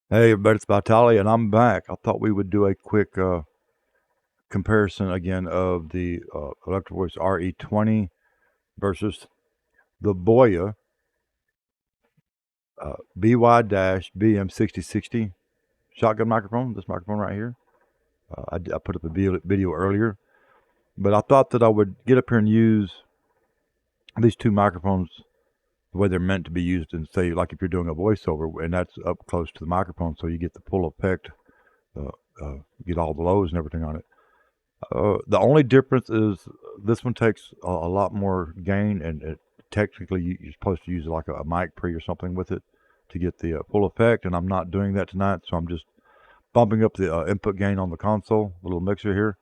Hey everybody, it's Vitali and I'm back. I thought we would do a quick comparison again of the ElectroVoice RE20 versus the Boya BY-BM6060 shotgun microphone, this microphone right here. I put up a video earlier, but I thought that I would get up here and use these two microphones the way they're meant to be used, and say, like if you're doing a voiceover and that's up close to the microphone, so you get the full effect, get all the lows and everything on it. The only difference is this one takes a lot more gain, and technically you're supposed to use like a mic pre or something with it to get the full effect, and I'm not doing that tonight, so I'm just bumping up the input gain on the console, the little mixer here,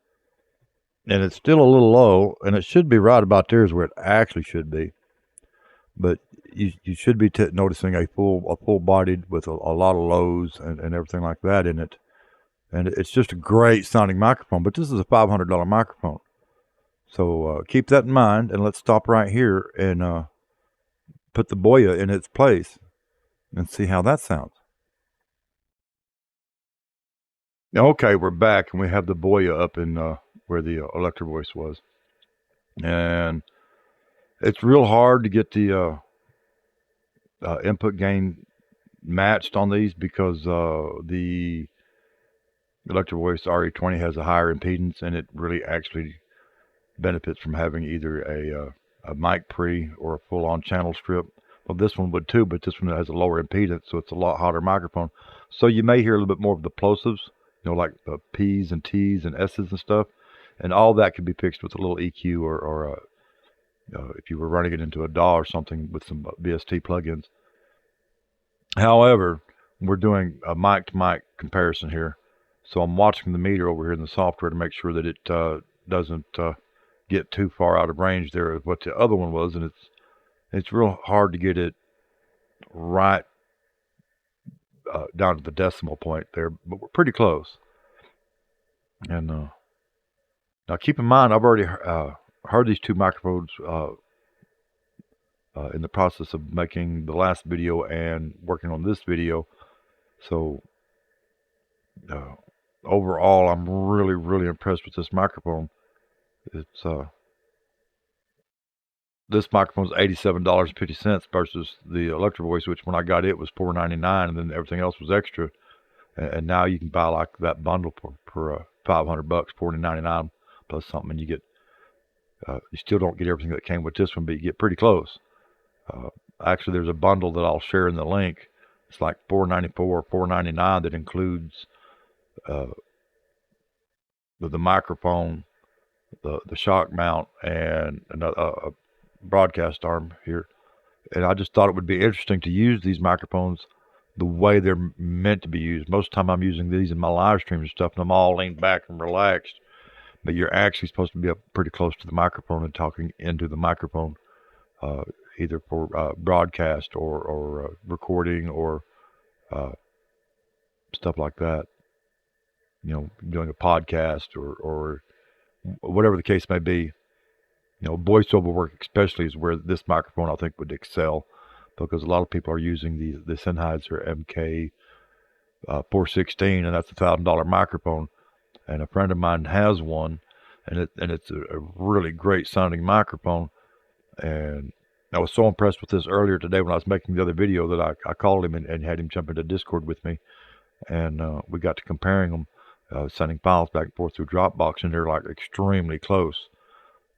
and it's still a little low, and it should be right about there is where it actually should be, but you should be noticing a full bodied with a lot of lows and everything like that in it. And it's just a great sounding microphone, but this is a $500 microphone. So keep that in mind, and let's stop right here and put the Boya in its place and see how that sounds. Okay, we're back, and we have the Boya up in where the ElectroVoice was. And it's real hard to get the input gain matched on these because the ElectroVoice RE20 has a higher impedance, and it really actually benefits from having either a mic pre or a full-on channel strip. Well, this one would too, but this one has a lower impedance, so it's a lot hotter microphone. So you may hear a little bit more of the plosives, like the P's and T's and S's and stuff, and all that could be fixed with a little EQ or if you were running it into a DAW or something with some VST plugins. However, we're doing a mic-to-mic comparison here, so I'm watching the meter over here in the software to make sure that it doesn't get too far out of range there of what the other one was, and it's real hard to get it right down to the decimal point there, but we're pretty close. And now keep in mind, I've already heard these two microphones in the process of making the last video and working on this video. So overall, I'm really impressed with this microphone. It's this microphone is $87.50 versus the ElectroVoice, which when I got it was $499, and then everything else was extra. And now you can buy like that bundle for $500, $40.99 plus something, and you get you still don't get everything that came with this one, but you get pretty close. Actually, there's a bundle that I'll share in the link. It's like $494, $499 that includes the microphone, the shock mount, and a broadcast arm here. And I just thought it would be interesting to use these microphones the way they're meant to be used. Most of the time I'm using these in my live streams and stuff, and I'm all leaned back and relaxed. But you're actually supposed to be up pretty close to the microphone and talking into the microphone, either for broadcast or recording or stuff like that. Doing a podcast or whatever the case may be. Voiceover work especially is where this microphone I think would excel, because a lot of people are using the Sennheiser MK 416, and that's $1,000 microphone. And a friend of mine has one, and it's a really great sounding microphone. And I was so impressed with this earlier today when I was making the other video that I called him and had him jump into Discord with me, and we got to comparing them, sending files back and forth through Dropbox, and they're like extremely close.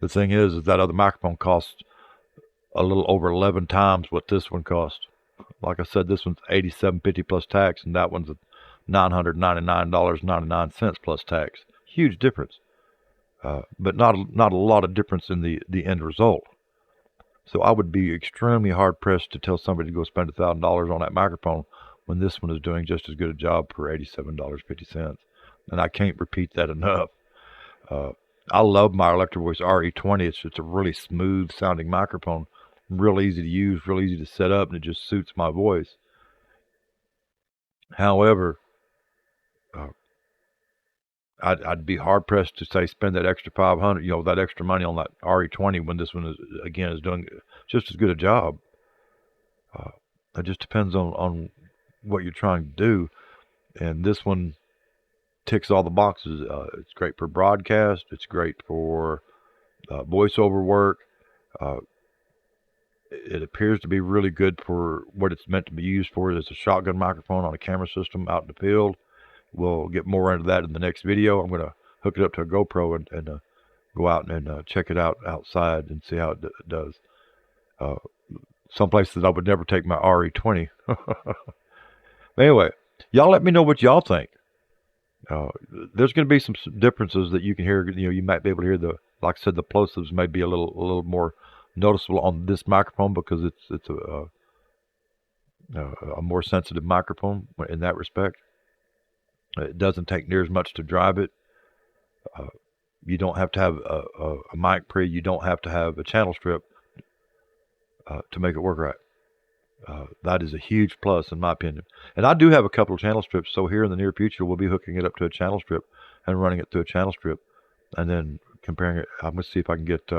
The thing is that other microphone costs a little over 11 times what this one cost. Like I said, this one's $87.50 plus tax, and that one's $999.99 plus tax. Huge difference, but not a lot of difference in the end result. So I would be extremely hard pressed to tell somebody to go spend $1,000 on that microphone when this one is doing just as good a job for $87.50. And I can't repeat that enough. I love my ElectroVoice RE20. It's just a really smooth sounding microphone, real easy to use, real easy to set up, and it just suits my voice. However, I'd be hard pressed to say spend that extra $500, that extra money on that RE20 when this one is doing just as good a job. It just depends on what you're trying to do. And this one ticks all the boxes. It's great for broadcast. It's great for voiceover work. It appears to be really good for what it's meant to be used for. It's a shotgun microphone on a camera system out in the field. We'll get more into that in the next video. I'm going to hook it up to a GoPro and go out and check it out outside and see how it does. Some places I would never take my RE20. Anyway, y'all let me know what y'all think. There's going to be some differences that you can hear. You might be able to hear like I said, the plosives may be a little more noticeable on this microphone because it's a more sensitive microphone in that respect. It doesn't take near as much to drive it. You don't have to have a mic pre. You don't have to have a channel strip to make it work right. That is a huge plus in my opinion. And I do have a couple of channel strips, so here in the near future we'll be hooking it up to a channel strip and running it through a channel strip and then comparing it. I'm going to see if I can get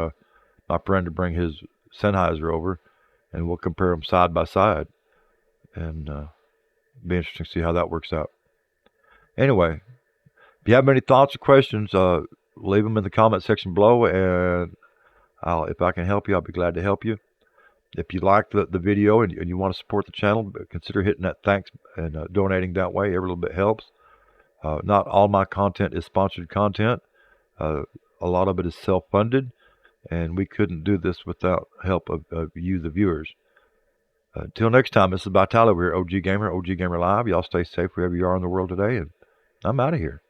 my friend to bring his Sennheiser over and we'll compare them side by side and be interesting to see how that works out. Anyway, if you have any thoughts or questions, leave them in the comment section below, and if I can help you, I'll be glad to help you. If you like the video and you want to support the channel, consider hitting that thanks and donating that way. Every little bit helps. Not all my content is sponsored content. A lot of it is self-funded, and we couldn't do this without help of you, the viewers. Until next time, this is Vital over here, OG Gamer, OG Gamer Live. Y'all stay safe wherever you are in the world today, and I'm out of here.